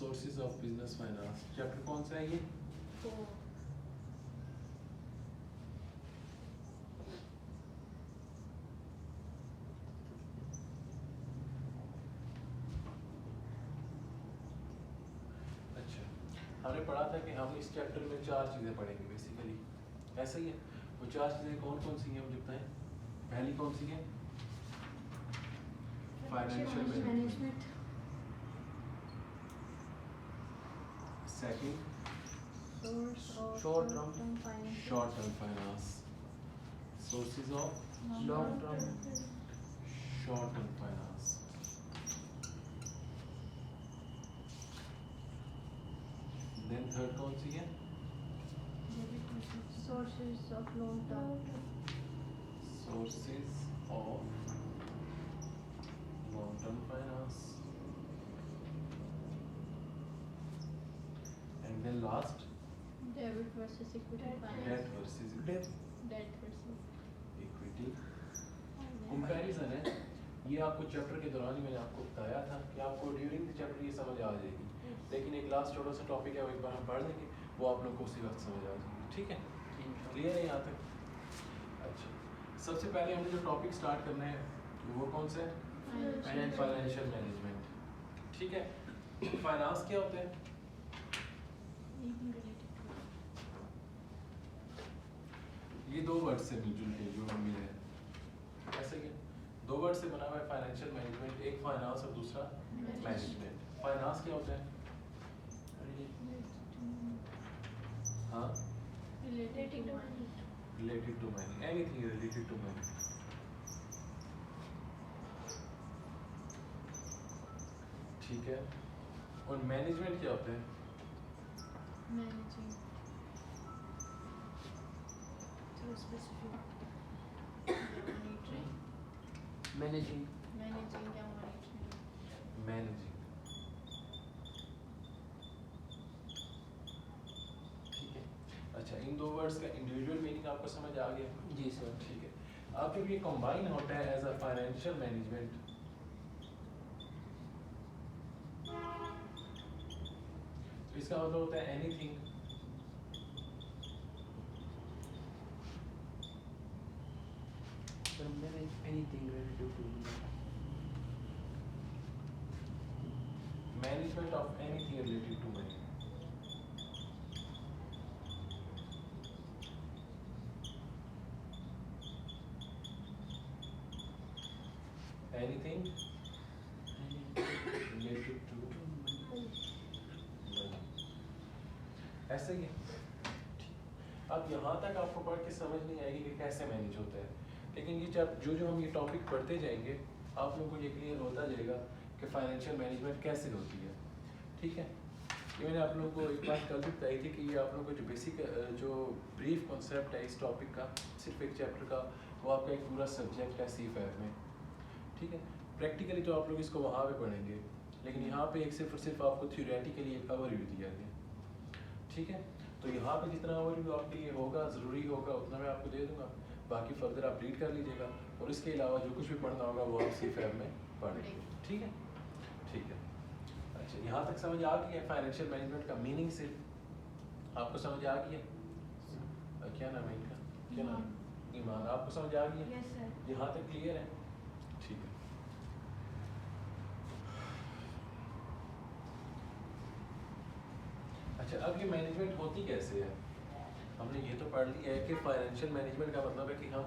Sources of business finance. Chapter कौन सा है ये? अच्छा, हमने पढ़ा था कि हम इस चैप्टर में 4 चीज़ें पढ़ेंगे बेसिकली, ऐसा ही है। वो 4 चीज़ें कौन कौन सी हैं मुझे बताएं। पहली कौन सी है? Financial management. Second short term finance, short term finance. Sources of long term short term finance. Then third कौन सी है? sources of long term sources of long term finance. And then last debit versus equity debt finance, versus debt versus equity comparison है। ये आपको chapter के दौरान ही मैंने आपको बताया था कि आपको ड्यूरिंग द चैप्टर ये समझ आ जाएगी, लेकिन एक लास्ट छोटा सा टॉपिक है वो एक बार हम पढ़ लेंगे, वो आप लोग को उसी वक्त समझ आ जाएगी। ठीक है, क्लियर है यहाँ तक? अच्छा, सबसे पहले हमने जो टॉपिक स्टार्ट करना है वो कौन सा है? Financial management. ठीक है, फाइनेंस क्या होता है? ये दो वर्ड से मिलजुल के जो हम मिले हैं, ऐसे कि दो वर्ड से बना हुआ है फाइनेंशियल मैनेजमेंट, एक फाइनेंस और दूसरा मैनेजमेंट। फाइनेंस क्या होता है? हाँ, related to money, related to money, anything related to money. ठीक है, और मैनेजमेंट क्या होता है? managing through specific monitoring, managing managing या monitoring, मैनेजिंग। ठीक है, अच्छा, इन दो वर्ड्स का इंडिविजुअल मीनिंग आपको समझ आ गया? जी सर। ठीक है, अब जब ये कंबाइन होता है एज अ फाइनेंशियल मैनेजमेंट, तो इसका मतलब होता है anything sir manage anything related to management of anything related to money. Anything related to money, ऐसे ही है। अब यहाँ तक आपको पढ़ के समझ नहीं आएगी कि कैसे मैनेज होता है, लेकिन ये जब जो हम ये टॉपिक पढ़ते जाएंगे आप लोगों को ये क्लियर होता जाएगा कि फाइनेंशियल मैनेजमेंट कैसे होती है। ठीक है, ये मैंने आप लोगों को एक बात कल भी बताई थी कि ये आप लोगों को जो बेसिक जो ब्रीफ कॉन्सेप्ट है इस टॉपिक का, सिर्फ एक चैप्टर का, वो आपका एक पूरा सब्जेक्ट है C5 में। ठीक है, प्रैक्टिकली तो आप लोग इसको वहाँ पे पढ़ेंगे, लेकिन यहाँ पे एक सिर्फ और सिर्फ आपको थ्योरेटिकली एक ओवरव्यू दिया गया। ठीक है, तो यहाँ पे जितना ओवरव्यू आपके लिए होगा, ज़रूरी होगा, उतना मैं आपको दे दूँगा, बाकी फर्दर आप रीड कर लीजिएगा, और इसके अलावा जो कुछ भी पढ़ना होगा वो आप C5 में पढ़ेंगे। ठीक है, ठीक है। अच्छा, यहाँ तक समझ आ गई है फाइनेंशियल मैनेजमेंट का मीनिंग? सिर्फ आपको समझ आ गई है? क्या नाम है इनका? क्या नाम? ईमान। आपको समझ आ गई है? yes sir, यहाँ तक क्लियर है? ठीक है। अच्छा, अब ये मैनेजमेंट होती कैसे है? हमने ये तो पढ़ लिया है कि फाइनेंशियल मैनेजमेंट का मतलब है कि हम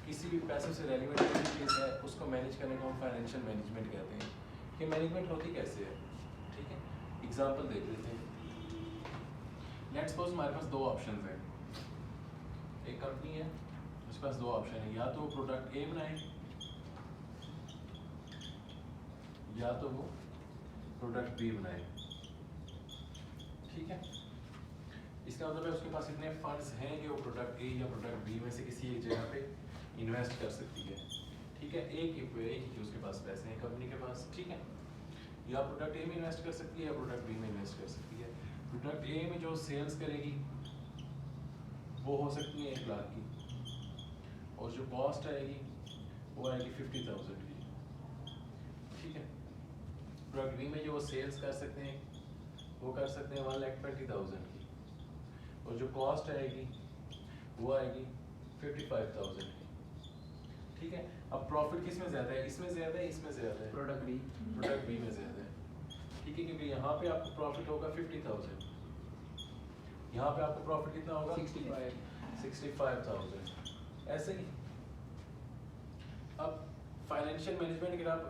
किसी भी पैसे से रेलिवेंट जो चीज़ है उसको मैनेज करने को हम फाइनेंशियल मैनेजमेंट कहते हैं। कि मैनेजमेंट होती कैसे है? ठीक है, एग्जांपल देख लेते हैं। लेट्स सपोज हमारे पास दो ऑप्शंस हैं। एक कंपनी है, उसके पास दो ऑप्शन है, या तो वो प्रोडक्ट ए बनाए या तो वो प्रोडक्ट बी बनाए। ठीक है, इसका मतलब है उसके पास इतने फंड्स हैं कि वो प्रोडक्ट ए या प्रोडक्ट बी में से किसी एक जगह पे इन्वेस्ट कर सकती है। ठीक है, एक ही उसके पास पैसे हैं कंपनी के पास। ठीक है, या प्रोडक्ट ए में इन्वेस्ट कर सकती है या प्रोडक्ट बी में इन्वेस्ट कर सकती है। प्रोडक्ट ए में जो सेल्स करेगी वो हो सकती है 1 लाख की, और जो कॉस्ट आएगी वो आएगी 50,000 की। ठीक है, प्रोडक्ट बी में जो वो सेल्स कर सकते हैं वो कर सकते हैं 1,20,000 की, और जो कॉस्ट आएगी वो आएगी 55,000 की। ठीक है, अब प्रॉफिट किस में ज़्यादा है, इसमें ज़्यादा है, इसमें ज़्यादा है? प्रोडक्ट भी प्रोडक्ट बी में ज़्यादा है। ठीक है, क्योंकि यहाँ पे आपको प्रॉफिट होगा 50,000, यहाँ पे आपको प्रॉफिट कितना होगा 65,000। ऐसे ही अब फाइनेंशियल मैनेजमेंट, अगर आप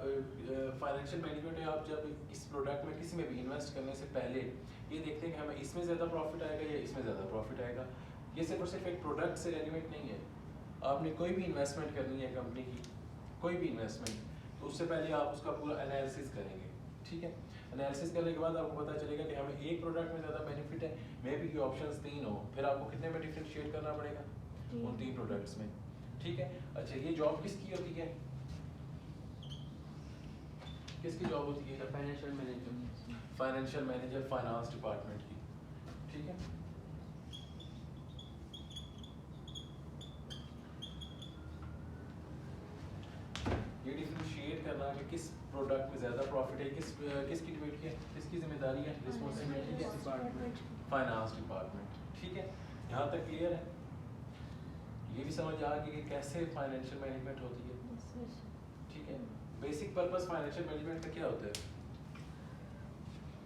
फाइनेंशियल मैनेजमेंट में आप जब इस प्रोडक्ट में किसी में भी इन्वेस्ट करने से पहले ये देखते हैं कि हमें इसमें ज़्यादा प्रॉफिट आएगा या इसमें ज़्यादा प्रॉफिट आएगा। ये सिर्फ और सिर्फ एक प्रोडक्ट से रेलिवेंट नहीं है। आपने कोई भी इन्वेस्टमेंट करनी है कंपनी की, कोई भी इन्वेस्टमेंट, तो उससे पहले आप उसका पूरा एनालिसिस करेंगे। ठीक है, एनालिसिस करने के बाद आपको पता चलेगा कि हमें एक प्रोडक्ट में ज़्यादा बेनिफिट है, मे बी कि ऑप्शंस 3 हो, फिर आपको कितने में डिफरेंशिएट करना पड़ेगा, उन 3 प्रोडक्ट्स में। ठीक है, अच्छा ये जॉब किसकी होती है, किसकी जॉब होती है? Financial management, financial manager, finance department की। ठीक है, ये डिफरेंशिएट करना कि किस प्रोडक्ट में ज़्यादा प्रॉफिट है, किसकी ड्यूटी है, किसकी जिम्मेदारी है, रिस्पॉन्सिबिलिटी है, फाइनेंस डिपार्टमेंट। ठीक है, यहाँ तक क्लियर है? ये भी समझ आ गई कि कैसे फाइनेंशियल मैनेजमेंट होती है। ठीक है, बेसिक पर्पस फाइनेंशियल मैनेजमेंट का क्या होता है?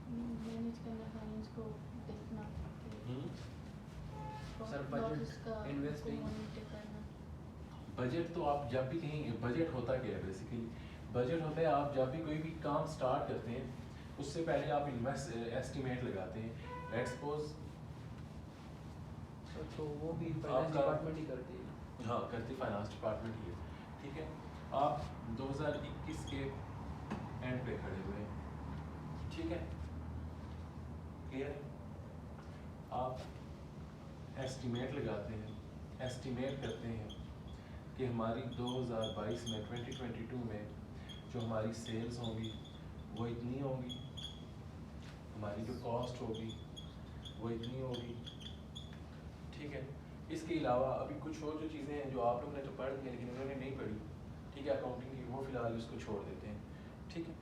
मैनेज करना, फाइनेंस को देखना, सर बजट, इन्वेस्टिंग, मॉनिटर करना। बजट तो आप जब भी कहेंगे, बजट होता क्या है बेसिकली? बजट होता है आप जब भी कोई भी काम स्टार्ट करते हैं उससे पहले आप एस्टिमेट लगाते हैं। लेट्स सपोज, तो वो भी फाइनेंस आपका- डिपार्टमेंट ही करती है। हाँ करती फाइनेंस डिपार्टमेंट ही है। ठीक है, आप 2021 के एंड पे खड़े हुए हैं। ठीक है, क्लियर? आप एस्टिमेट लगाते हैं, एस्टिमेट करते हैं कि हमारी 2022 में 2022 में जो हमारी सेल्स होंगी वो इतनी होंगी, हमारी जो कॉस्ट होगी वो इतनी होगी। ठीक है, इसके अलावा अभी कुछ और जो चीज़ें हैं जो आप लोगों ने तो पढ़ ली लेकिन उन्होंने नहीं पढ़ी, ठीक है, अकाउंटिंग की, वो फिलहाल उसको छोड़ देते हैं। ठीक है,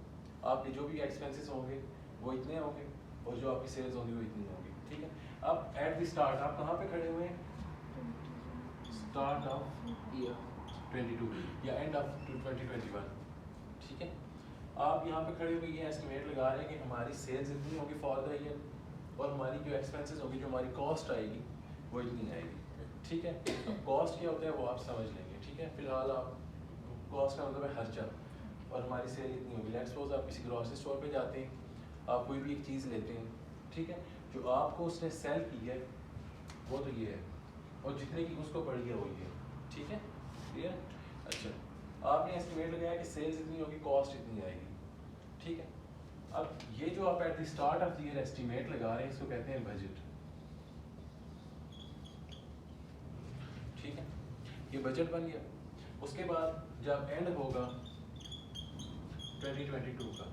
आपके जो भी एक्सपेंसेस होंगे वो इतने होंगे और जो आपकी सेल्स होंगी वो इतनी होंगी। ठीक है, अब एट द स्टार्ट आप कहाँ पे खड़े हुए हैं? स्टार्ट ऑफ ईयर 22 या एंड ऑफ 2021। ठीक है, आप यहाँ पे खड़े हुए ये एस्टिमेट लगा रहे हैं कि हमारी सेल्स इतनी होगी फॉर द ईयर और हमारी जो एक्सपेंसेस होगी, जो हमारी कॉस्ट आएगी वो इतनी आएगी। ठीक है, अब कॉस्ट क्या होता है वो आप समझ लेंगे। ठीक है, फिलहाल आप कॉस्ट का मतलब है खर्चा, और हमारी सेल इतनी होगी। लेट्स सपोज आप किसी ग्रोसरी स्टोर पे जाते हैं, आप कोई भी एक चीज़ लेते हैं। ठीक है, जो आपको उसने सेल की है वो तो ये है, और जितने की उसको पड़ी है वो ये है। ठीक है, क्लियर? अच्छा, आपने एस्टिमेट लगाया कि सेल्स इतनी होगी, कॉस्ट इतनी आएगी। ठीक है, अब ये जो आप at the start of the year estimate लगा रहे हैं इसको कहते हैं बजट। ठीक है, ये बजट बन गया। उसके बाद जब एंड होगा 2022 का,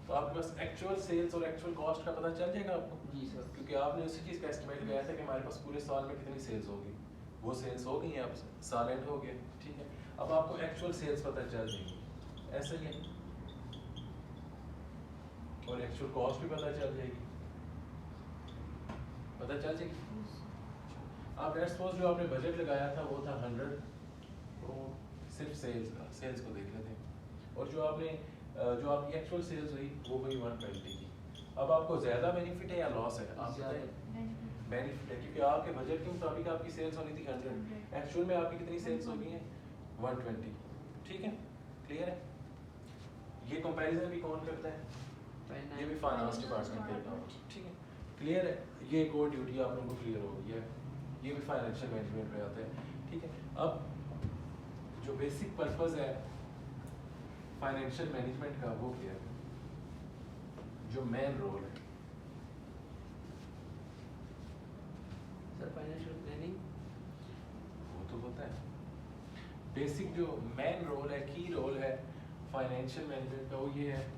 तो आपके पास एक्चुअल सेल्स और एक्चुअल कॉस्ट का पता चल जाएगा आपको। जी सर। क्योंकि आपने उसी चीज़ का एस्टिमेट लगाया था कि हमारे पास पूरे साल में कितनी सेल्स होगी, वो सेल्स हो गई हैं, अब साल एंड हो गया। ठीक है, अब आपको एक्चुअल सेल्स पता चल जाएगी, ऐसा ही है, और एक्चुअल कॉस्ट भी पता चल जाएगी, पता चल जाएगी। आप लेट्स सपोज जो आपने बजट लगाया था वो था 100, वो सिर्फ सेल्स का, सेल्स को देख लेते हैं, और जो आपकी एक्चुअल सेल्स हुई वो हुई 120 की। अब आपको ज़्यादा बेनिफिट है या लॉस है? आप बताएं। बेनिफिट है, क्योंकि आपके बजट के मुताबिक आपकी सेल्स होनी थी 100, एक्चुअल में आपकी कितनी सेल्स हो गई हैं? 120। ठीक है, क्लियर है? ये कंपैरिजन भी कौन करता है? ये भी फाइनेंस डिपार्टमेंट करता है। ठीक है, क्लियर है? ये एक और ड्यूटी आप लोगों को क्लियर हो गई है, ये भी फाइनेंशियल मैनेजमेंट में आता है। ठीक है, अब जो बेसिक पर्पस है फाइनेंशियल मैनेजमेंट का वो क्या है, जो मेन रोल है? सर फाइनेंशियल प्लानिंग वो तो होता है। बेसिक जो मेन रोल है, की रोल है फाइनेंशियल मैनेजमेंट का, वो ये है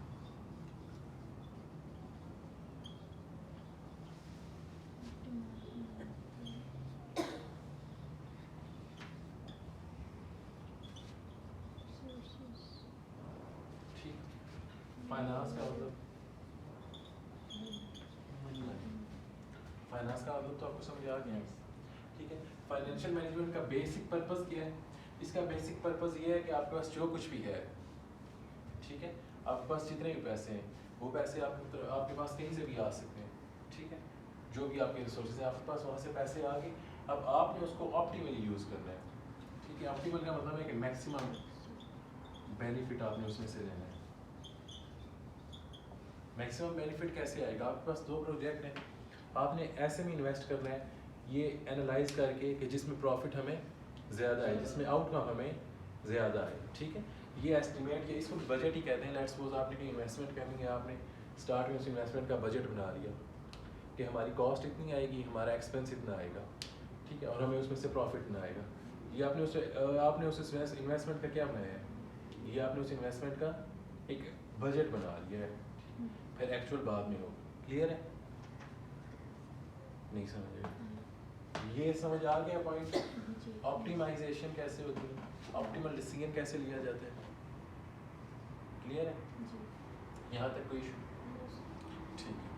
फाइनेंस का मतलब फाइनेंस का मतलब तो आपको समझ आ गया, ठीक है। फाइनेंशियल मैनेजमेंट का बेसिक पर्पस क्या है? इसका बेसिक पर्पस ये है कि आपके पास जो कुछ भी है, ठीक है, आपके पास जितने भी पैसे हैं वो पैसे आपके पास कहीं से भी आ सकते हैं, ठीक है। जो भी आपके रिसोर्सेज हैं आपके पास वहाँ से पैसे आ गए, अब आपने उसको ऑप्टिमली यूज़ करना है, ठीक है। ऑप्टिमल का मतलब है कि मैक्सिमम बेनिफिट आपने उसमें से लेना है। मैक्सिमम बेनिफिट कैसे आएगा? आपके पास दो प्रोजेक्ट हैं, आपने ऐसे में इन्वेस्ट करना है ये एनालाइज करके कि जिसमें प्रॉफिट हमें ज़्यादा आए, जिसमें आउटकम हमें ज़्यादा आए, ठीक है। ये एस्टिमेट, ये इसको बजट ही कहते हैं। लेट्स सपोज आपने कोई इन्वेस्टमेंट करनी है, आपने स्टार्ट में उस इन्वेस्टमेंट का बजट बना लिया कि हमारी कॉस्ट इतनी आएगी, हमारा एक्सपेंस इतना आएगा, ठीक है, और हमें उसमें से प्रॉफिट इतना आएगा। ये आपने उस इन्वेस्टमेंट का क्या बनाया है? ये आपने उस इन्वेस्टमेंट का एक बजट बना लिया है, फिर एक्चुअल बाद में हो। क्लियर है? नहीं समझे? ये समझ आ गया पॉइंट? ऑप्टिमाइजेशन कैसे होती है, ऑप्टिमल डिसीजन कैसे लिया जाता है? क्लियर है? यहाँ तक कोई इशू? ठीक है।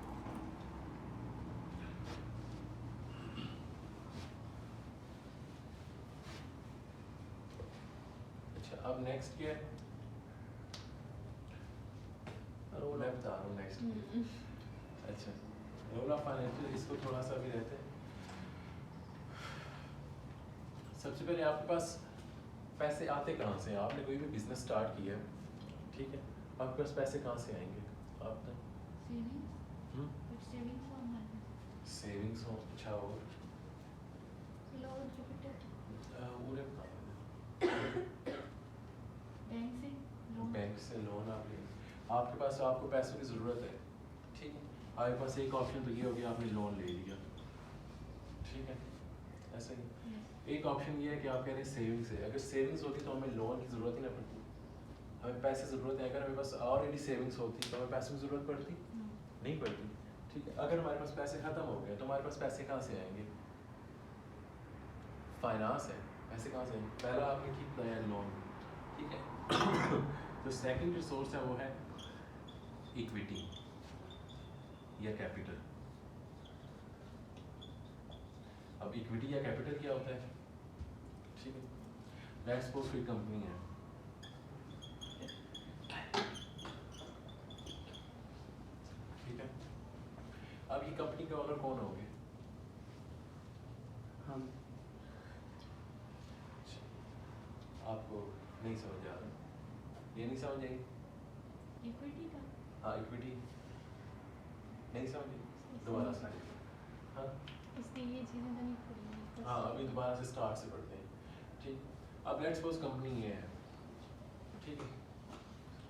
अच्छा, अब नेक्स्ट क्या है? मैं बता रहा हूँ नेक्स्ट। अच्छा, रोल ऑफ फाइनेंशियल, इसको थोड़ा सा भी रहते हैं। सबसे पहले आपके पास पैसे आते कहाँ से? आपने कोई भी बिजनेस स्टार्ट किया है, ठीक है, आपके पास पैसे कहाँ से आएंगे? आप सेविंग्स हो, अच्छा, और बैंक से लोन आप ले, आपके पास आपको पैसों की ज़रूरत है, ठीक है, आपके पास एक ऑप्शन तो ये हो गया, आपने लोन ले लिया, ठीक है, ऐसा ही। एक ऑप्शन ये है कि आप कह रहे हैं सेविंग्स है। अगर सेविंग्स होती तो हमें लोन की ज़रूरत ही ना पड़ती, हमें पैसे ज़रूरत है। अगर हमें पास ऑलरेडी सेविंग्स होती तो हमें पैसों की ज़रूरत पड़ती नहीं पड़ती, ठीक है। अगर हमारे पास पैसे ख़त्म हो गए तो हमारे पास पैसे कहाँ से आएंगे? फाइनेंस है, पैसे कहाँ से आएंगे? पहला आपने ठीक बताया लोन, ठीक है। जो सेकंड रिसोर्स है वो है इक्विटी या कैपिटल। अब इक्विटी या कैपिटल क्या होता है? ठीक है, लेट्स सपोज कोई कंपनी है, ठीक है, अब ये कंपनी के ओनर कौन होंगे? हम। आपको नहीं समझ आ रहा, ये नहीं समझ आई? इक्विटी का? हाँ, इक्विटी नहीं समझी, दोबारा से। हाँ इसलिए ये चीज़ें तो नहीं पड़ी। हाँ, अभी दोबारा से स्टार्ट से पढ़ते हैं, ठीक। अब लेट्स सपोज कंपनी ये है, ठीक है,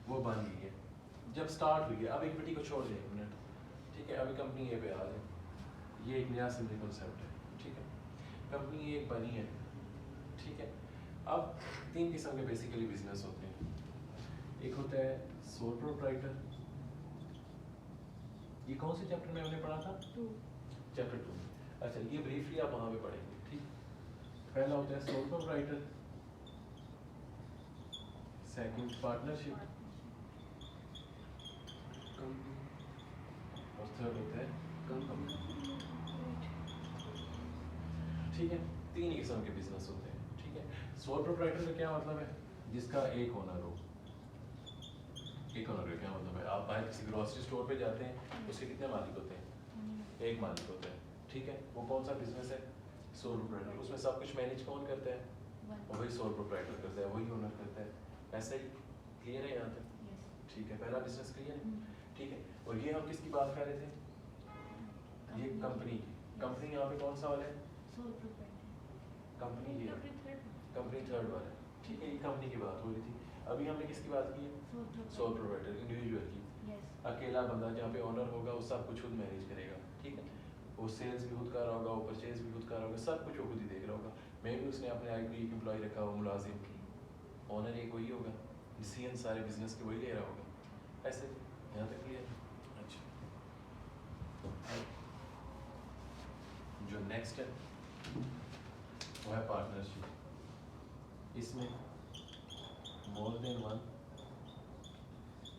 वो बन गई है, जब स्टार्ट हुई है, अब इक्विटी को छोड़ दें हमने, ठीक है, अभी कंपनी ये पे आ जाए, ये एक नया सिंपल कॉन्सेप्ट है, ठीक है। कंपनी ये एक बनी है, ठीक है। अब तीन किस्म के बेसिकली बिजनेस होते हैं। एक होता है सोल प्रोप्राइटर, ये कौन से चैप्टर में हमने पढ़ा था? चैप्टर 2। अच्छा, ये ब्रीफली आप वहाँ पे पढ़ेंगे, ठीक। पहला होता है सोल प्रोप्राइटर, सेकंड पार्टनरशिप, और थर्ड होता है कंपनी, ठीक है। तीन किस्म के बिजनेस होते हैं, ठीक है। सोल प्रोप्राइटर का क्या मतलब है? जिसका एक ओनर हो। एक ओनर का क्या मतलब है? आप बाहर किसी ग्रोसरी स्टोर पे जाते हैं, उसके कितने मालिक होते हैं? एक मालिक होता है, ठीक है। वो कौन सा बिजनेस है? Sole proprietor. उसमें सब कुछ मैनेज कौन करता है? वही सोल प्रोप्राइटर करता है, वही ओनर करता है। ऐसा ही क्लियर है यहाँ तक? ठीक है, पहला बिजनेस क्लियर है, ठीक है। और ये हम किसकी बात कर रहे थे? ये कंपनी की। कंपनी यहाँ पे कौन सा वाला है? कंपनी ये कंपनी थर्ड वाला है, ठीक है। ये कंपनी की बात हो रही थी। अभी हमने किसकी बात की है? सोल प्रोप्राइटर, इंडिविजुअल की। अकेला बंदा जहाँ पे ओनर होगा वो सब कुछ खुद मैनेज करेगा, ठीक है। वो सेल्स भी खुद कर रहा होगा, वो परचेज भी खुद कर रहा होगा, सब कुछ वो खुद ही देख रहा होगा। मे भी उसने अपने आई कोई एम्प्लॉय रखा हो, मुलाजिम, ओनर एक वही होगा, डिसीजन सारे बिजनेस के वही ले रहा होगा। ऐसे यहाँ तक क्लियर? अच्छा, जो नेक्स्ट है वो है पार्टनरशिप। इसमें more than one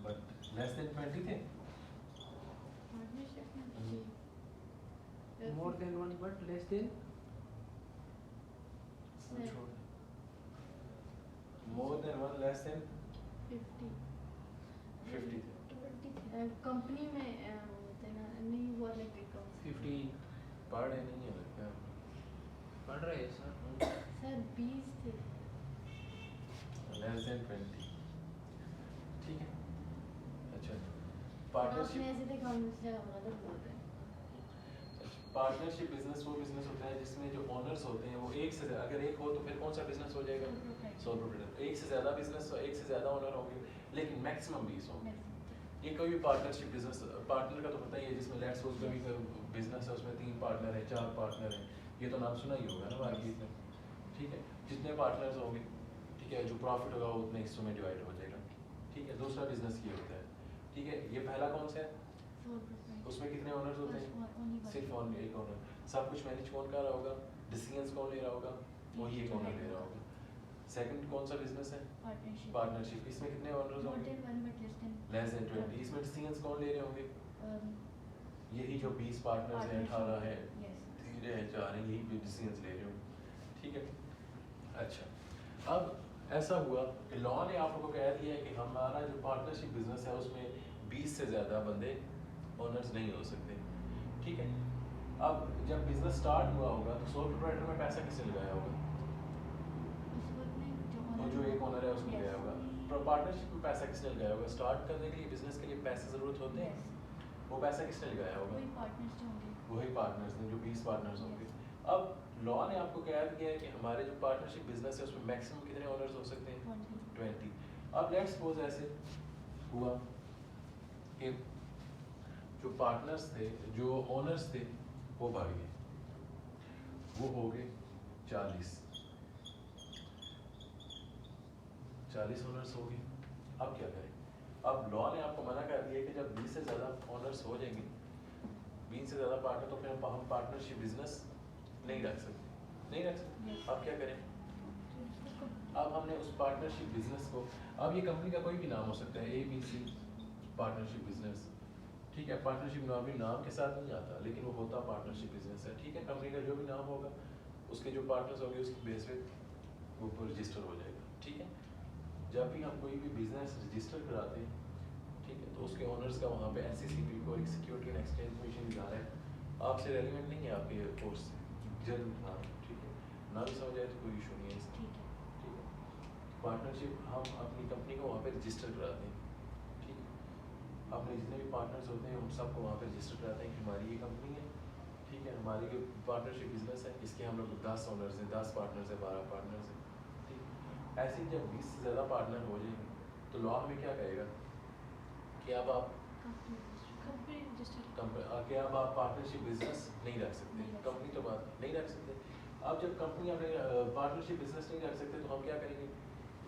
but less than 20 थे। More than one, but less than. More than one less than 50 50 company में होते ना नहीं हुआ लाइक 15 पढ़ नहीं है लगता है पढ़ रहे हैं सर. सर 20 थे लेस देन 20 ठीक है अच्छा आपने पार्टनरशिप ऐसे थे कौन सी जगह मतलब बोलते हैं पार्टनरशिप बिजनेस वो बिजनेस होता है जिसमें जो ओनर्स होते हैं वो एक से अगर एक हो तो फिर कौन सा बिजनेस हो जाएगा सोल प्रोप्राइटर एक से ज़्यादा बिजनेस एक से ज़्यादा ओनर होंगे लेकिन मैक्सिमम 20 होंगे ये कोई भी पार्टनरशिप बिजनेस पार्टनर का तो पता ही है जिसमें लेट्स सपोज कभी बिजनेस है उसमें 3 पार्टनर है 4 पार्टनर है ये तो नाम सुना ही होगा ना मार्केट में ठीक है जितने पार्टनर्स होंगे ठीक है जो प्रॉफिट होगा वो उतने हिस्सों में डिवाइड हो जाएगा ठीक है दूसरा बिजनेस ये होता है ठीक है ये पहला कौन सा है उसमें कितने ओनर्स होते हैं सिर्फ एक ओनर सब कुछ मैनेज कौन कर रहा होगा डिसीजंस कौन ले रहा होगा वही एक ओनर ले रहा होगा सेकंड कौन सा बिजनेस है पार्टनरशिप इसमें कितने ओनर्स होंगे लेस देन 20 इसमें डिसीजंस कौन ले रहे होंगे यही जो 20 पार्टनर्स हैं 18 हैं 3 हैं 4 हैं यही डिसीजंस ले रहे होंगे ठीक है अच्छा अब ऐसा हुआ कि लॉ ने आप लोगों को कह दिया है कि हमारा जो पार्टनरशिप बिजनेस है उसमें 20 से ज़्यादा बंदे ओनर्स नहीं हो सकते ठीक है अब जब बिजनेस स्टार्ट हुआ होगा तो सोल प्रोप्राइटर में पैसा किसने लगाया होगा वो जो एक ओनर है उसने लगाया होगा पार्टनरशिप में पैसा किसने लगाया होगा स्टार्ट करने के लिए बिजनेस के लिए पैसे ज़रूरत होते हैं वो पैसा किसने लगाया होगा वही पार्टनर्स ने जो 20 पार्टनर्स होंगे अब लॉ ने आपको कह दिया है कि हमारे जो पार्टनरशिप बिजनेस है उसमें मैक्सिमम कितने ओनर्स हो सकते हैं 20 अब लेट्स सपोज ऐसे हुआ कि जो पार्टनर्स थे जो ओनर्स थे वो बढ़ गए वो हो गए 40 ओनर्स हो गए अब क्या करें अब लॉ ने आपको मना कर दिया कि जब 20 से ज़्यादा ओनर्स हो जाएंगे 20 से ज़्यादा पार्टनर तो फिर हम पार्टनरशिप बिजनेस नहीं रख सकते अब क्या करें अब हमने उस पार्टनरशिप बिजनेस को अब ये कंपनी का कोई भी नाम हो सकता है ABC पार्टनरशिप बिजनेस ठीक है पार्टनरशिप नॉर्मली नाम के साथ नहीं आता लेकिन वो होता पार्टनरशिप बिजनेस है ठीक है कंपनी का जो भी नाम होगा उसके जो पार्टनर्स होंगे उसकी बेस पे वो रजिस्टर हो जाएगा ठीक है जब भी हम कोई भी बिजनेस रजिस्टर कराते हैं ठीक है तो उसके ओनर्स का वहाँ पे SECP को एक सिक्योरिटी एंड एक्सचेंज कमीशन जा रहा है आपसे रेलिवेंट नहीं है आपके कोर्स से जरूर हाँ ठीक है ना भी समझ आए तो कोई इशू नहीं है इसका ठीक है पार्टनरशिप हम अपनी कंपनी को वहाँ पे रजिस्टर कराते हैं ठीक है अपने जितने भी पार्टनर्स होते हैं हम सबको वहाँ पे रजिस्टर कराते हैं कि हमारी ये कंपनी है ठीक है हमारी जो पार्टनरशिप बिजनेस है इसके हम लोग 10 ओनर्स हैं 10 पार्टनर्स हैं 12 पार्टनर्स हैं ठीक ऐसे ही जब 20 से ज़्यादा पार्टनर हो जाएंगे तो लॉ हमें क्या कहेगा कि अब आप पार्टनरशिप बिजनेस नहीं रख सकते कंपनी तो बात नहीं रख सकते अब जब कंपनी अपने पार्टनरशिप बिजनेस नहीं रख सकते तो हम क्या करेंगे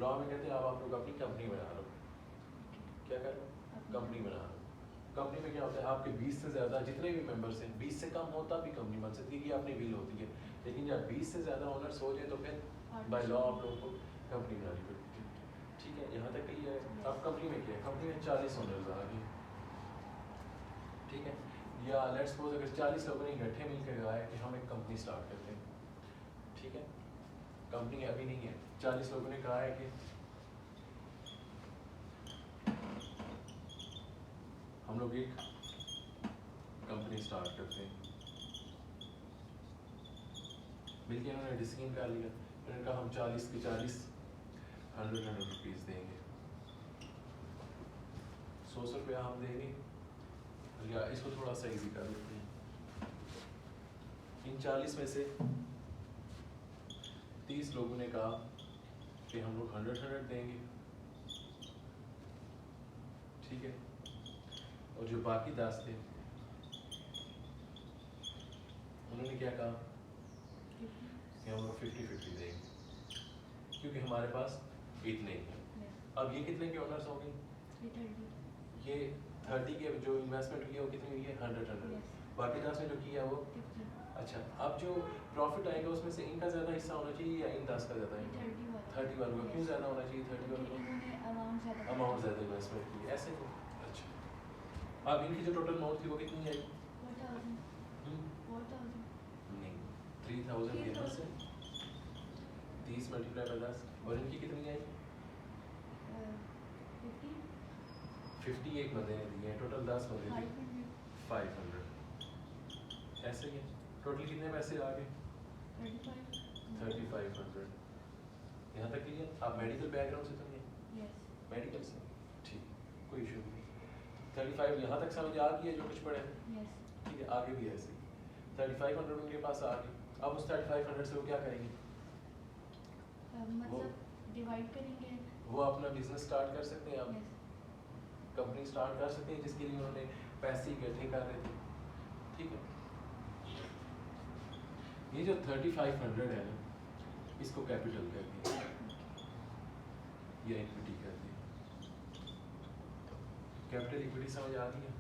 लॉ में कहते हैं अब आप लोग अपनी कंपनी बना लो क्या करें कंपनी बना लो कंपनी में क्या होता है आपके 20 से ज़्यादा जितने भी मेंबर्स हैं 20 से कम होता भी कंपनी बन सकती है ये अपनी बिल होती है लेकिन जब 20 से ज़्यादा ओनर्स हो जाए तो फिर बाय लॉ आप लोगों को कंपनी बनानी पड़ती है ठीक है यहाँ तक क्लियर है अब कंपनी में क्या है कंपनी में 40 ओनर्स आ गए ठीक है या लेट्स सपोज अगर 40 लोगों ने इकट्ठे मिलकर कहा है कि हम एक कंपनी स्टार्ट करते हैं ठीक है कंपनी अभी नहीं है 40 लोगों ने कहा है कि हम लोग एक कंपनी स्टार्ट करते हैं मिलकर उन्होंने डिसीजन कर लिया उन्होंने कहा हम 40 के 40 100 रुपीज़ देंगे 100 रुपया हम देंगे या इसको थोड़ा सा इजी कर देते हैं इन 40 में से 30 लोगों ने कहा कि हम लोग 100 देंगे ठीक है और जो बाकी 10 थे उन्होंने क्या कहा कि हम लोग 50-50 देंगे क्योंकि हमारे पास इतने ही हैं अब ये कितने के ओनर्स होंगे ये 30 के जो इन्वेस्टमेंट हुई है वो कितनी हुई है 100 बाकी 10 ने जो किया वो अच्छा अब जो प्रॉफिट आएगा उसमें से इनका ज़्यादा हिस्सा होना चाहिए या इन 10 का ज़्यादा है 30 वालों का क्यों ज़्यादा होना चाहिए 30 वालों का अमाउंट ज़्यादा इन्वेस्टमेंट की ऐसे ही अच्छा अब इनकी जो टोटल अमाउंट थी वो कितनी है 4000 3000 यहाँ से 30 मल्टीप्लाई बाय 10 और इनकी कितनी आएगी 50 एक बंदे ने दिए हैं टोटल 10 बंदे दिए 500 ऐसे ही है टोटल कितने पैसे आ गए 3500 यहाँ तक क्लियर आप मेडिकल बैकग्राउंड से तो नहीं मेडिकल से ठीक कोई इशू नहीं 35 यहाँ तक समझ आ गई है जो कुछ पढ़े हैं ठीक है आगे भी ऐसे 3500 उनके पास आ गई अब उस 3500 से वो क्या करेंगे मतलब डिवाइड करेंगे वो अपना बिजनेस स्टार्ट कर सकते हैं आप कंपनी स्टार्ट कर सकते हैं जिसके लिए उन्होंने पैसे इकट्ठे कर रहे थे ठीक है ये जो 3500 है ना इसको कैपिटल कर दिया या इक्विटी कर दिया कैपिटल इक्विटी समझ आ रही है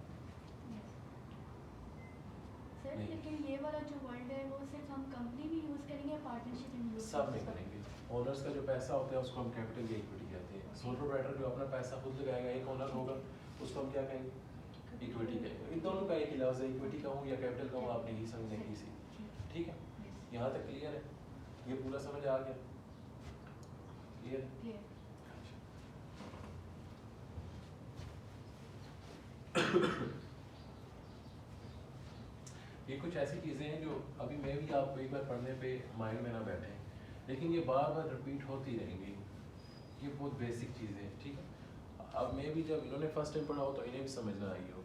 सर नहीं। लेकिन ये वाला जो वर्ड है वो सिर्फ हम कंपनी में यूज करेंगे पार्टनरशिप में यूज सब में करेंगे ओनर्स का जो पैसा होता है उसको हम कैपिटल या इक्विटी कहते हैं सोल प्रोप्राइटर जो अपना पैसा खुद लगाएगा एक ओनर होगा उसको हम क्या कहेंगे इक्विटी कहेंगे इन दोनों का एक ही लफ्ज़ है इक्विटी कहूँ या कैपिटल कहूँ आपने यही समझने की सी ठीक है यहाँ तक क्लियर है ये पूरा समझ आ गया क्लियर ये कुछ ऐसी चीज़ें हैं जो अभी मैं भी आपको एक बार पढ़ने पे माइंड में ना बैठे लेकिन ये बार बार रिपीट होती रहेंगी ये बहुत बेसिक चीज़ें हैं ठीक है अब मैं भी जब इन्होंने फर्स्ट टाइम पढ़ा हो तो इन्हें भी समझना आई हो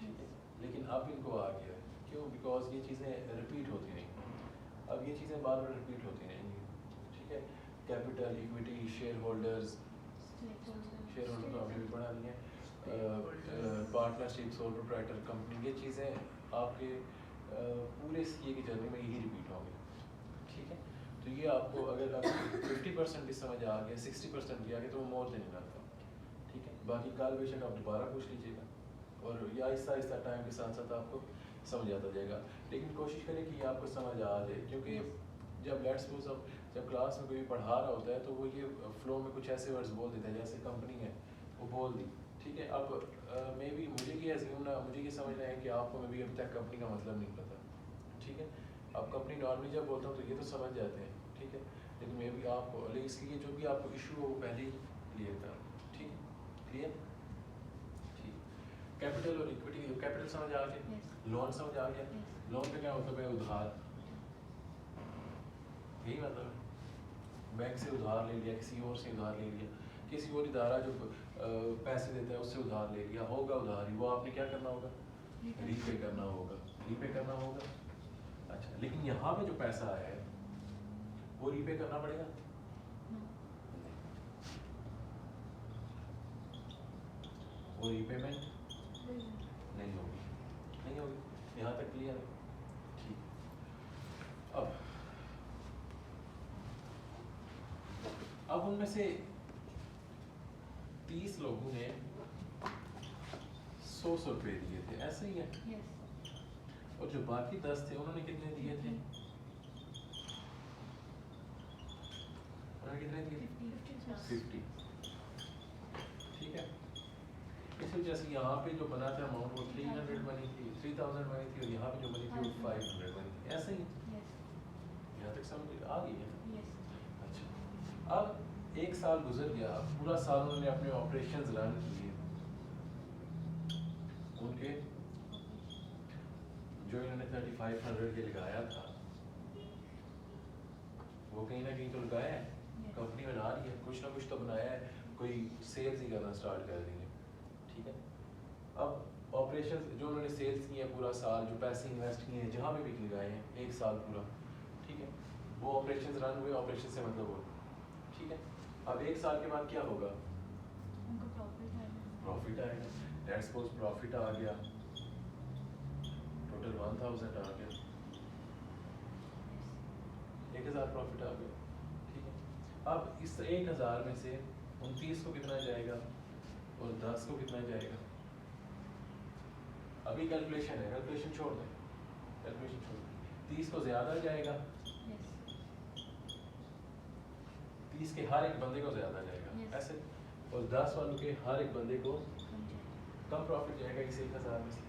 ठीक है लेकिन अब इनको आ गया क्यों बिकॉज ये चीज़ें रिपीट होती रहेंगी अब ये चीज़ें बार बार रिपीट होती रहेंगी ठीक है capital equity share holders share holder तो आपने भी पढ़ा नहीं है पार्टनरशिप सोल प्रोप्राइटर कंपनी ये चीज़ें आपके पूरे सीए की जर्नी में यही रिपीट होंगे ठीक है तो ये आपको अगर आपको 50% भी समझ आ गया 60% भी आ गया तो वो मोर देने लगता ठीक है बाकी कल बेशक आप दोबारा पूछ लीजिएगा और ये आहिस्ता आहिस्ता टाइम के साथ साथ आपको समझ आता जाएगा लेकिन कोशिश करें कि ये आपको समझ आ जाए क्योंकि जब लेट्स सपोज अब जब क्लास में कोई पढ़ा रहा होता है तो वो ये फ्लो में कुछ ऐसे वर्ड्स बोल देता है जैसे कंपनी है वो बोल दी ठीक है अब मे बी मुझे ये एज्यूम ना मुझे ये समझना है कि आपको मे बी अभी तक कंपनी का मतलब नहीं पता ठीक है अब कंपनी नॉर्मली जब बोलता हूँ तो ये तो समझ जाते हैं ठीक है लेकिन मे बी आपको लेकिन इसलिए जो भी आपको इशू हो वो पहले ही क्लियर कर ठीक है क्लियर ठीक कैपिटल और इक्विटी कैपिटल समझ आ गया लोन समझ आ गया लोन का क्या मतलब है उधार यही मतलब है बैंक से उधार ले लिया किसी और से उधार ले लिया किसी और इदारा जो पैसे देता है उससे उधार ले लिया होगा उधार ही वो आपने क्या करना होगा रीपे करना होगा अच्छा लेकिन यहाँ पे जो पैसा है वो रीपे करना पड़ेगा वो रीपेमेंट नहीं होगी यहाँ तक क्लियर है ठीक अब उनमें से 30 लोगों ने 100 रुपए दिए थे ऐसे ही है और जो बाकी 10 थे उन्होंने कितने दिए थे कितने दिए 50 ठीक है इस वजह से यहाँ पे जो बना था अमाउंट वो 300 बनी थी 3000 बनी थी और यहाँ पे जो बनी थी वो 500 बनी थी ऐसे ही यहाँ तक समझ आ गई है अच्छा अब एक साल गुजर गया पूरा साल उन्होंने अपने ऑपरेशंस रन किए उनके जो इन्होंने 3500 के लगाया था वो कहीं ना कहीं तो लगाया है कंपनी बना रही है कुछ ना कुछ तो बनाया है कोई सेल्स ही करना स्टार्ट कर दी है ठीक है अब ऑपरेशन जो उन्होंने सेल्स किए हैं पूरा साल जो पैसे इन्वेस्ट किए हैं जहाँ पे भी लगाए हैं एक साल पूरा ठीक है वो ऑपरेशन रन हुए ऑपरेशन से मतलब हो ठीक है अब एक साल के बाद क्या होगा प्रॉफिट आएगा लेट्स सपोज प्रॉफिट आ गया टोटल 1000 आ गया 1000 प्रॉफिट आ गया ठीक है अब इस 1000 में से 29 को कितना जाएगा और 10 को कितना जाएगा अभी कैलकुलेशन है कैलकुलेशन छोड़ दें 30 को ज्यादा जाएगा 30 के हर एक बंदे को ज्यादा जाएगा ऐसे और 10 वालों के हर एक बंदे को कम प्रॉफिट जाएगा इस 1000 में से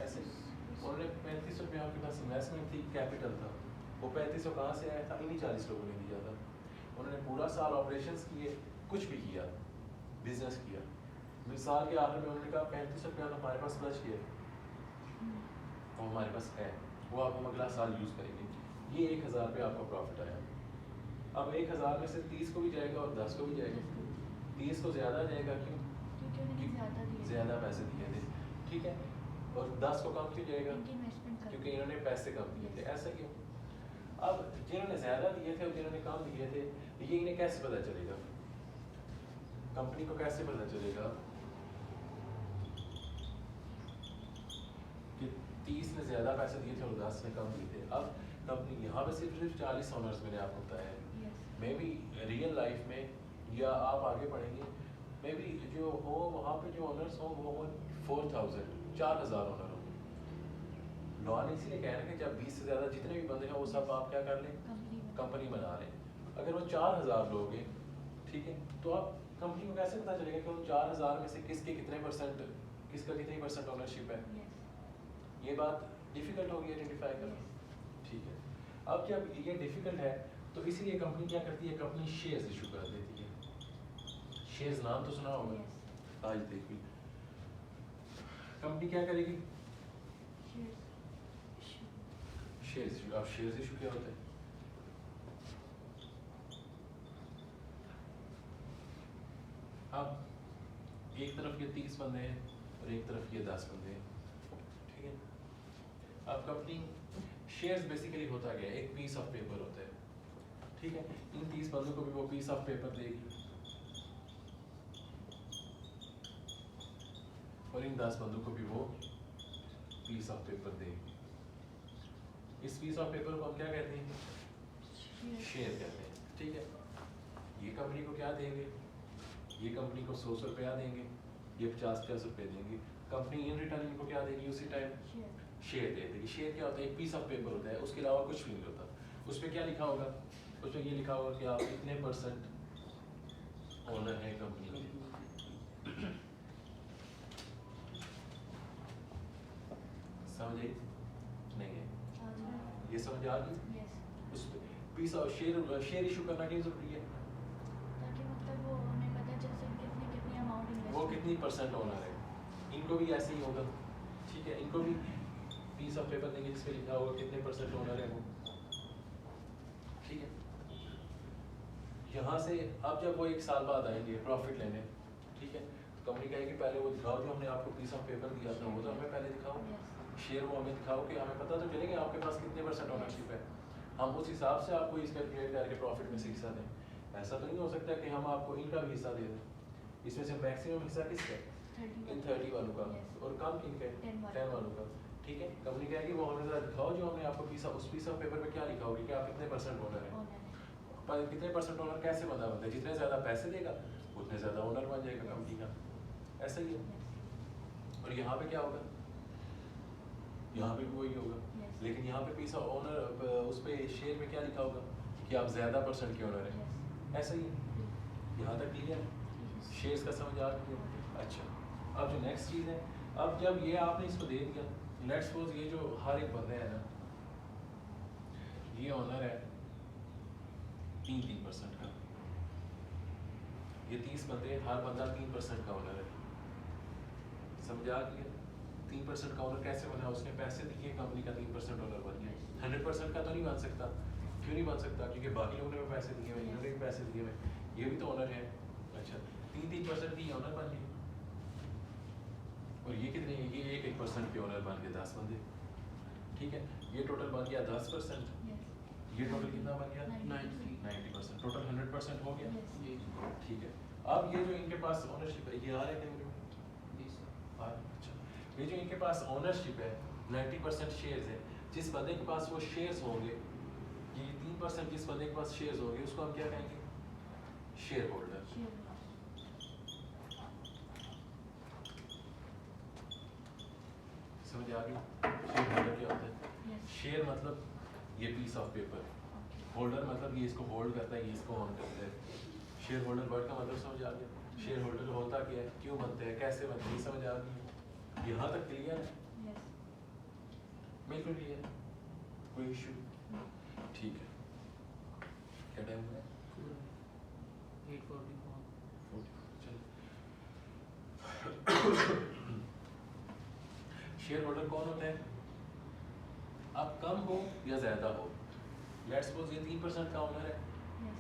ऐसे उन्होंने 35 रुपये आपके पास इन्वेस्टमेंट थी कैपिटल था वो 3500 कहाँ से आया था? इन्हीं 40 लोगों ने दिया था। उन्होंने पूरा साल ऑपरेशंस किए, कुछ भी किया, बिजनेस किया। मिसाल के आखिर में उन्होंने कहा 3500 रुपया हमारे पास बच गया, वो हमारे पास है, वो आप हम अगला साल यूज़ करेंगे। ये 1000 रुपया आपका प्रॉफिट आया। अब 1000 में से 30 को भी जाएगा और 10 को भी जाएगा। 30 को ज़्यादा जाएगा, क्यों? क्योंकि उन्होंने ज़्यादा दिए, ज़्यादा पैसे दिए थे, ठीक है। और 10 को कम क्यों जाएगा? इनकी इन्वेस्टमेंट कर क्योंकि इन्होंने पैसे कम दिए थे। ऐसा क्यों? अब जिन्होंने ज़्यादा दिए थे और जिन्होंने कम दिए थे, ये इन्हें कैसे पता चलेगा? कंपनी को कैसे पता चलेगा कि 30 ने ज़्यादा पैसे दिए थे और 10 ने कम दिए थे? अब कंपनी यहाँ पे सिर्फ 40 ओनर्स मैंने आपको बताया है। Yes, may be real life में या आप आगे पढ़ेंगे, मे बी जो हो वहाँ पे जो ओनर्स हो वो हो 4000 ओनर हो। लॉ ने इसीलिए कह रहा है कि जब 20 से ज़्यादा जितने भी बंदे हैं वो सब आप क्या कर लें, कंपनी में कंपनी बना लें। अगर वो 4000 लोग हैं, ठीक है, तो आप कंपनी को कैसे पता चलेगा कि उन 4000 में से किसके कितने परसेंट, किसका कितनी परसेंट ओनरशिप है? यस, ये बात डिफिकल्ट होगी आइडेंटिफाई करना, ठीक है। अब जब ये डिफिकल्ट है तो इसीलिए कंपनी क्या करती है, कंपनी शेयर्स इशू कर देती है। शेयर्स नाम तो सुना होगा, यस, आज देखिए कंपनी क्या करेगी, शेयर्स इशू। अब शेयर्स इशू क्या होता है? अब एक तरफ ये 30 बंदे हैं और एक तरफ ये 10 बंदे हैं, ठीक है। अब कंपनी शेयर्स बेसिकली होता क्या है, एक पीस ऑफ पेपर होता है, ठीक है। इन 30 बंदों को भी वो पीस ऑफ पेपर देगी और इन 10 बंदों को भी वो पीस ऑफ पेपर देगी। इस पीस ऑफ पेपर को हम क्या कहते हैं, शेयर कहते हैं, ठीक है। ये कंपनी को क्या देंगे, ये कंपनी को 100 रुपया देंगे, ये 50 रुपये देंगे। कंपनी इन रिटर्न इनको क्या देगी उसी टाइम, शेयर दे देगी। शेयर क्या होता है, एक पीस ऑफ पेपर होता है, उसके अलावा कुछ भी नहीं होता। उस पर क्या लिखा होगा, उस पर ये लिखा होगा कि आप कितने % ओनर हैं कंपनी के। समझे नहीं है? ये समझ आ गई? यस, उस पीस ऑफ शेयर इशू करना क्यों जरूरी है? ताकि मतलब वो हमें पता चल सके कितनी कितनी अमाउंट इन्वेस्ट, वो कितनी % ओनर है। इनको भी ऐसे ही होगा, ठीक है। इनको भी पीस ऑफ पेपर देंगे जिसपे लिखा होगा कितने % ओनर है वो, ठीक है। यहाँ से अब जब वो 1 साल बाद आएंगे प्रॉफिट लेने, ठीक है, तो कंपनी कहेगी पहले वो दिखाओ जो हमने आपको पीस ऑफ पेपर दिया था, वो तो हमें पहले दिखाओ। शेयर वो हमें दिखाओ कि हमें पता तो चलेगा आपके पास कितने % ओनरशिप है, हम उस हिसाब से आपको इस कैलकुलेट करके प्रॉफिट में से हिस्सा दें। ऐसा तो नहीं हो सकता कि हम आपको इनका भी हिस्सा दे दें। इसमें से मैक्सिमम हिस्सा किसका है, इन 30 वालों का, और कम किनका है, 10 वालों का, ठीक है। कंपनी कहेगी वो हमें ज़रा दिखाओ जो हमने आपको उस पीस ऑफ पेपर पे क्या लिखा होगा कि आप कितने % ओनर हैं। पर कितने % ओनर कैसे बंदा बनता है, जितने ज़्यादा पैसे देगा उतने ज़्यादा ओनर बन जाएगा कंपनी का, ऐसा ही है। और यहाँ पे क्या होगा, यहाँ पे भी वही होगा, लेकिन यहाँ पे पीस ऑफ ओनर उस पर शेयर में क्या लिखा होगा कि आप ज़्यादा % के ओनर हैं, ऐसा ही है। यहाँ तक क्लियर है, शेयर्स का समझ आ गया। अच्छा, अब जो नेक्स्ट चीज़ है, अब जब ये आपने इसको दे दिया, लेट्स सपोज ये जो हर एक बंदा है ना, ये ओनर है 3% का, ये 30 बंदे, हर बंदा 3% का ओनर है। समझ आ गया? 3% का ओनर कैसे बना, उसने पैसे दिए, कंपनी का 3% ओनर बन गया। 100% का तो नहीं बन सकता, क्यों नहीं बन सकता, क्योंकि बाकी लोगों ने भी पैसे दिए हुए, इन्होंने भी पैसे दिए हुए, ये भी तो ओनर है। अच्छा, 3% की ओनर बन गए, और ये कितने, ये 1% के ओनर बन गए 10 बंदे, ठीक है। ये टोटल बन गया 10%, ये टोटल कितना बन गया 90%, टोटल 100% हो गया, ठीक है। अब ये जो इनके पास ओनरशिप है, ये आ रहा है क्या? अच्छा, ये जो इनके पास ओनरशिप है 90% शेयर्स है, जिस बंदे के पास वो शेयर्स होंगे, ये 3% जिस बंदे के पास शेयर्स होंगे उसको हम क्या कहेंगे, शेयर होल्डर। समझ आ गई? शेयर होल्डर क्या होता है? शेयर मतलब ये पीस ऑफ पेपर, होल्डर मतलब ये इसको होल्ड करता है, ये इसको ऑन करता है। शेयर होल्डर वर्ड का मतलब समझ आ गया? शेयर होल्डर होता क्या है, क्यों बनते हैं, कैसे बनते हैं, समझ आ गई? यहाँ तक क्लियर है? बिल्कुल क्लियर, कोई इशू? ठीक है, क्या टाइम हुआ है? 8:44. शेयर होल्डर कौन होता है? आप कम हो या ज़्यादा हो, लेट्स सपोज ये 3% का ओनर है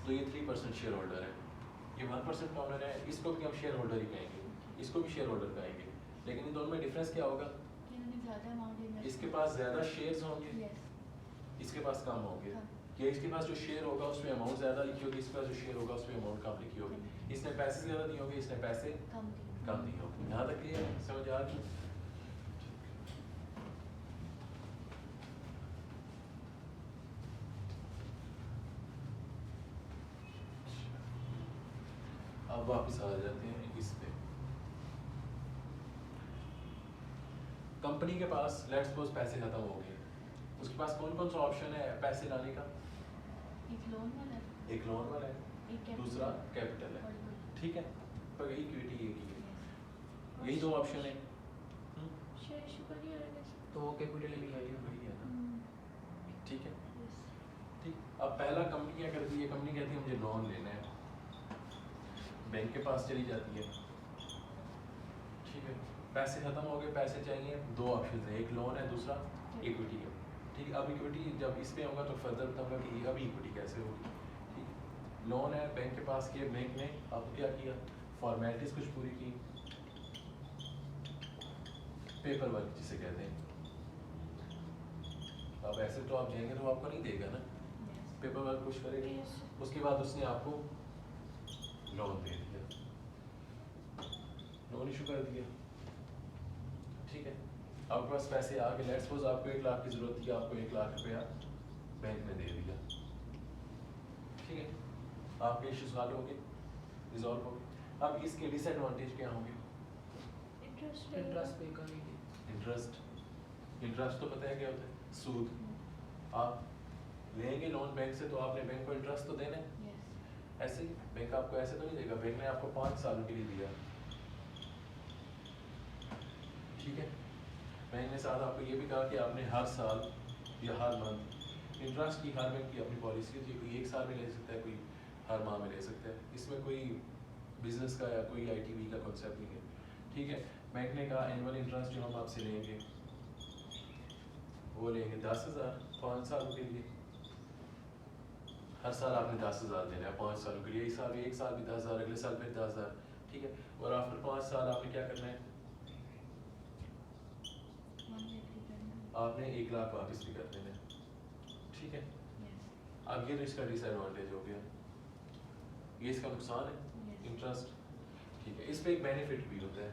तो ये 3% शेयर होल्डर है, ये 1% का ओनर है, इसको भी हम शेयर होल्डर ही कहेंगे, इसको भी शेयर होल्डर कहेंगे, लेकिन इन दोनों में डिफरेंस क्या होगा? ज़्यादा अमाउंट इसके पास ज़्यादा शेयर्स होंगे, इसके पास कम होंगे, या इसके पास जो शेयर होगा उसमें अमाउंट ज़्यादा लिखी होगी, इसके पास जो शेयर होगा उसमें अमाउंट कम लिखी होगी, इसने पैसे ज़्यादा दिए होंगे, इसने पैसे कम दिए होंगे। यहाँ तक क्लियर है? समझ आ गई? अब वापस आ जाते हैं इस पे। कंपनी के पास लेट्स सपोज पैसे खत्म हो गए, उसके पास कौन कौन सा ऑप्शन है पैसे लाने का? एक लोन वाला है, दूसरा कैपिटल है, ठीक है, पर इक्विटी एक ही है, यही दो ऑप्शन है। तो वो कैपिटल भी आई है. वही है ना, ठीक है, ठीक। अब पहला कंपनी क्या करती है? कंपनी कहती है मुझे लोन लेना है, बैंक के पास चली जाती है, ठीक है, पैसे खत्म हो गए, पैसे चाहिए, दो ऑप्शन है, एक लोन है, दूसरा इक्विटी है, ठीक है। अब इक्विटी जब इस पे होगा तो फर्दर बताऊंगा कि अब इक्विटी कैसे होगी, ठीक है। लोन है, बैंक के पास किए, बैंक ने अब क्या किया? फॉर्मेलिटीज कुछ पूरी की, पेपर वर्क जिसे कहते हैं। अब ऐसे तो आप जाएंगे तो आपको नहीं देगा ना, पेपर वर्क कुछ करेगा, उसके बाद उसने आपको लोन दे दिया, लोन इशू कर दिया, ठीक है। आपके पास पैसे आ गए, लेट्स सपोज आपको 1 लाख की जरूरत थी, आपको 1 लाख रुपया बैंक ने दे दिया, ठीक है, आपके इश्यूज हल हो गए, रिजॉल्व हो गए। अब इसके डिसएडवांटेज क्या होंगे? इंटरेस्ट पे करेंगे. इंटरेस्ट तो पता है क्या होता है? सूद। आप लेंगे लोन बैंक से तो आपने बैंक को इंटरेस्ट तो देना है, ऐसे ही बैंक आपको ऐसे तो नहीं देगा, बैंक ने आपको 5 सालों के लिए दिया, ठीक है। बैंक ने साथ आपको ये भी कहा कि आपने हर साल या हर मंथ इंटरेस्ट की, हर बैंक की अपनी पॉलिसी होती है, कोई 1 साल में ले सकता है, कोई हर माह में ले सकता है, इसमें कोई बिजनेस का या कोई ITV का कॉन्सेप्ट नहीं है, ठीक है। बैंक ने कहा एनुअल इंटरेस्ट जो हम आपसे लेंगे वो लेंगे 10,000 5 सालों के लिए, हर साल आपने 10,000 देना है 5 सालों के लिए, इस साल भी 1 साल भी 10,000, अगले साल फिर 10,000, ठीक है। और आफ्टर 5 साल आपने क्या करना है? आपने 1 लाख वापस भी कर देना है, ठीक है। अब ये इसका डिसएडवांटेज हो गया, ये इसका नुकसान है, इंटरेस्ट, ठीक है। इस पे एक बेनिफिट भी होता है,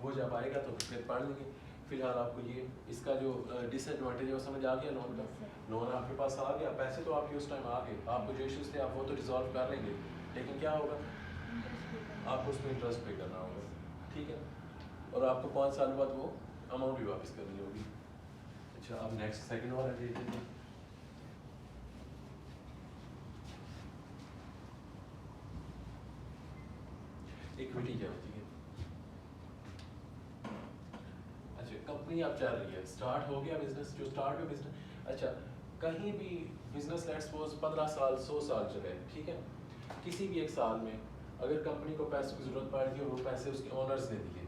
वो जब आएगा तो फिर पढ़ लेंगे। फिलहाल आपको ये इसका जो डिसएडवांटेज है वो समझ आ गया लोन का। लोन आपके पास आ गया, पैसे तो आपके उस टाइम आ गए, आपको जो इश्यूज थे आप वो तो रिजॉल्व कर लेंगे, लेकिन क्या होगा? आपको उसमें इंटरेस्ट पे करना होगा, ठीक है। और आपको 5 साल बाद वो अमाउंट भी वापस करनी होगी। अच्छा, अब नेक्स्ट सेकंड वाला देख लेते हैं। इक्विटी क्या होती है? अच्छा, कंपनी आप चल रही है, स्टार्ट हो गया बिजनेस, जो स्टार्ट हुआ बिजनेस, अच्छा कहीं भी बिजनेस लेट्स सपोज 15 साल 100 साल चले, ठीक है। किसी भी एक साल में अगर कंपनी को पैसों की जरूरत पड़ गई और वो पैसे उसके ओनर्स ने दिए,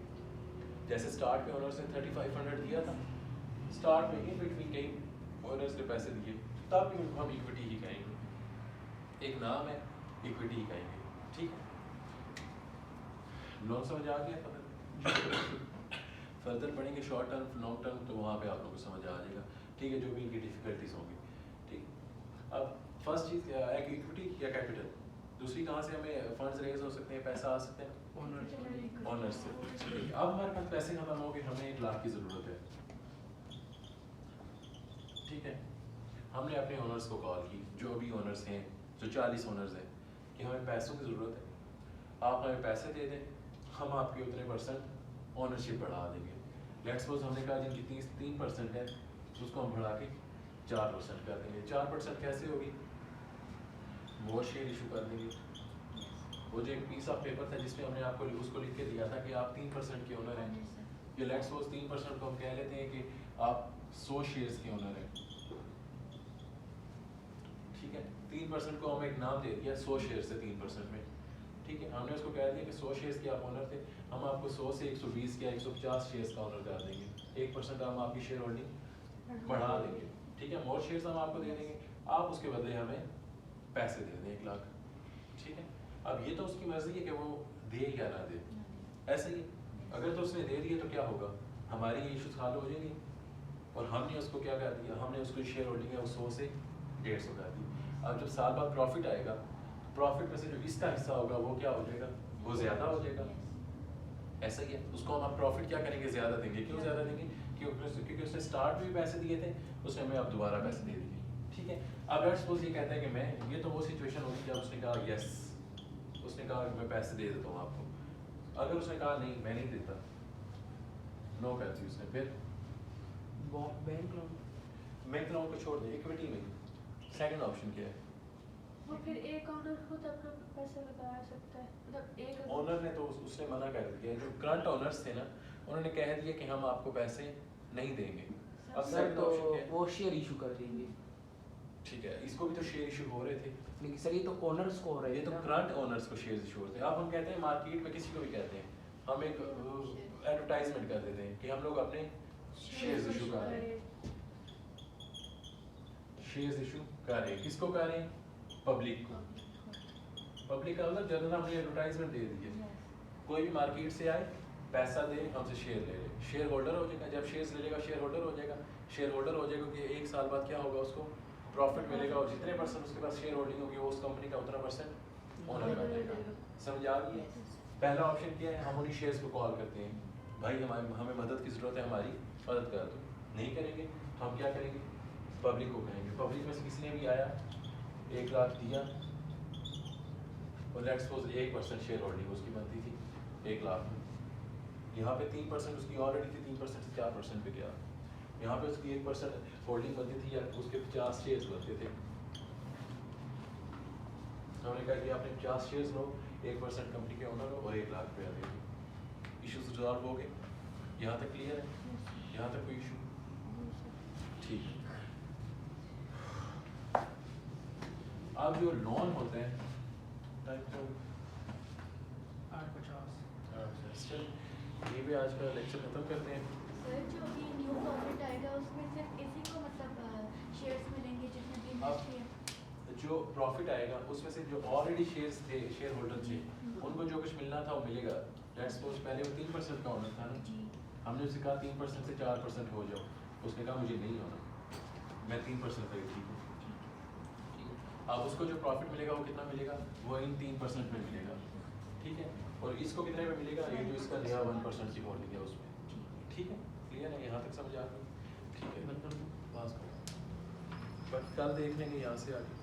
जैसे स्टार्ट में ओनर्स ने 3500 दिया था, स्टार्ट में ही बिटवीन कहीं ओनर्स ने पैसे दिए, तब भी उनको हम इक्विटी ही कहेंगे, एक नाम है, इक्विटी ही कहेंगे, ठीक है। लोन समझ आ गया? फर्दर पढ़ेंगे शॉर्ट टर्म लॉन्ग टर्म, तो वहाँ पे आप लोगों को समझ आ जाएगा, ठीक है, जो भी इनकी डिफिकल्टीज होंगी, ठीक। अब फर्स्ट चीज़ क्या है? इक्विटी या कैपिटल। दूसरी कहाँ से हमें फंड्स रेज हो सकते हैं, पैसा आ सकते हैं? ओनर्स से। अब हमारे पास पैसे खत्म हो गए, हमें 1 लाख की ज़रूरत है, ठीक है। हमने अपने ओनर्स को कॉल की, जो भी ओनर्स हैं, जो 40 ओनर्स हैं, कि हमें पैसों की ज़रूरत है, आप हमें पैसे दे दें, हम आपके उतने % ओनरशिप बढ़ा देंगे। लेट्स सपोज हमने कहा जिनकी 3% है उसको हम बढ़ा के 4% कर देंगे। 4% कैसे होगी? वो शेयर इशू कर देंगे, वो जो एक पीस ऑफ पेपर था जिसमें हमने आपको उसको लिख के दिया था कि आप 3% के ओनर हैं, ये लेट्स सपोज 3% को हम कह लेते हैं कि आप 100 शेयर्स के ओनर हैं, ठीक है, 3% को हमें एक नाम दे दिया 100 शेयर से 3% में, ठीक है। हमने उसको कह दिया कि 100 शेयर्स के आप ओनर थे, हम आपको 100 से 120 या 150 शेयर्स का ओनर कर देंगे, 1% हम आपकी शेयर होल्डिंग बढ़ा देंगे, ठीक है। मोर शेयर्स हम आपको दे देंगे, आप उसके बदले हमें पैसे दे दें 1 लाख, ठीक है। अब ये तो उसकी मर्जी है कि वो दे या ना दे, ऐसे ही अगर तो उसने दे दिया तो क्या होगा, हमारी ये इशूज हल हो जाएंगी और हमने उसको क्या कर दिया, हमने उसको शेयर होल्डिंग है वो 100 से 150 कर दी। अब जब साल बाद प्रॉफिट आएगा, प्रॉफिट में से जो इसका हिस्सा होगा वो क्या हो जाएगा, वो ज़्यादा हो जाएगा, ऐसा ही है। उसको हम प्रॉफिट क्या करेंगे, ज़्यादा देंगे। क्यों ज़्यादा देंगे, क्योंकि उसने स्टार्ट में भी पैसे दिए थे, उसने हमें अब दोबारा पैसे दे दिए, ठीक है। अब लेट्स सपोज ये कहता है कि मैं, ये तो वो सिचुएशन होगी जब उसने कहा यस, उसने कहा कि मैं पैसे दे देता हूँ आपको। अगर उसने कहा नहीं मैं नहीं देता, नो कर दी उसने, फिर बैंक लोन बैंक लोन को छोड़ दे, इक्विटी में सेकंड ऑप्शन क्या है, वो फिर एक ऑनर खुद अपना पैसा लगा सकता है, मतलब एक ओनर ने तो उसने मना कर दिया। जो करंट ओनर्स थे ना, उन्होंने कह दिया कि हम आपको पैसे नहीं देंगे। अब सर सेकंड तो ऑप्शन क्या है, वो शेयर इशू कर देंगे। ठीक है, इसको भी तो शेयर इशू हो रहे थे, लेकिन सर ये तो ओनर्स को हो रहे ये हैं तो ना। करंट ओनर्स को शेयर इशू होते हैं। अब हम कहते हैं मार्केट में किसी को भी कहते हैं, हम एक एडवर्टाइजमेंट कर देते हैं कि हम लोग अपने शेयर्स इशू कर रहे हैं, शेयर्स इशू कर रहे हैं। किसको कर रहे हैं, पब्लिक को। पब्लिक का मतलब जनरल हमने एडवर्टाइजमेंट दे दी है, कोई भी मार्केट से आए पैसा दे हमसे शेयर ले ले, शेयर होल्डर हो जाएगा। जब शेयर्स ले लेगा शेयर होल्डर हो जाएगा, शेयर होल्डर हो जाएगा कि 1 साल बाद क्या होगा, उसको प्रॉफिट मिलेगा और जितने परसेंट उसके पास शेयर होल्डिंग होगी वो उस कंपनी का उतना परसेंट ओनर कर देगा। समझ आ गई है। पहला ऑप्शन क्या है, हम उन्हीं शेयर्स को कॉल करते हैं, भाई हमें मदद की ज़रूरत है, हमारी मदद कर दो। नहीं करेंगे तो हम क्या करेंगे, पब्लिक को कहेंगे। पब्लिक में से किसी ने भी आया 1 लाख दिया और लेट्स सपोज 1% शेयर होल्डिंग उसकी बनती थी 1 लाख में, यहाँ पे 3% उसकी ऑलरेडी थी, 3% से 4% पे गया। यहाँ पे उसकी 1% होल्डिंग बनती थी या उसके 50 शेयर्स बनते थे। हमने कहा कि आपने 50 शेयर्स लो, 1% कंपनी के ओनर हो और 1 लाख रुपया दे दो। इशूज रिजॉल्व हो गए, यहाँ तक क्लियर है, यहाँ तक कोई इशू, ठीक है। अब जो लोन होते हैं टाइप तो 850 ये भी आज का लेक्चर खत्म करते हैं। सर जो भी न्यू प्रॉफिट आएगा उसमें सिर्फ इसी को मतलब शेयर्स मिलेंगे जिसने भी इन्वेस्ट किया। जो प्रॉफिट आएगा उसमें से जो ऑलरेडी शेयर्स थे, शेयर होल्डर थे, उनको जो कुछ मिलना था वो मिलेगा। लेट्स सपोज पहले वो 3% का ओनर था ना, जी हमने उससे कहा 3% से 4% हो जाओ, उसने कहा मुझे नहीं होना, मैं 3% पे ठीक हूँ। अब उसको जो प्रॉफिट मिलेगा वो कितना मिलेगा, वो इन 3% में मिलेगा, ठीक है। और इसको कितने में मिलेगा, ये जो इसका नया 1% की होल्डिंग है उसमें, ठीक है। क्लियर है, यहाँ तक समझ आ गई, ठीक है। पास करो, बट कल देख लेंगे यहाँ से आगे।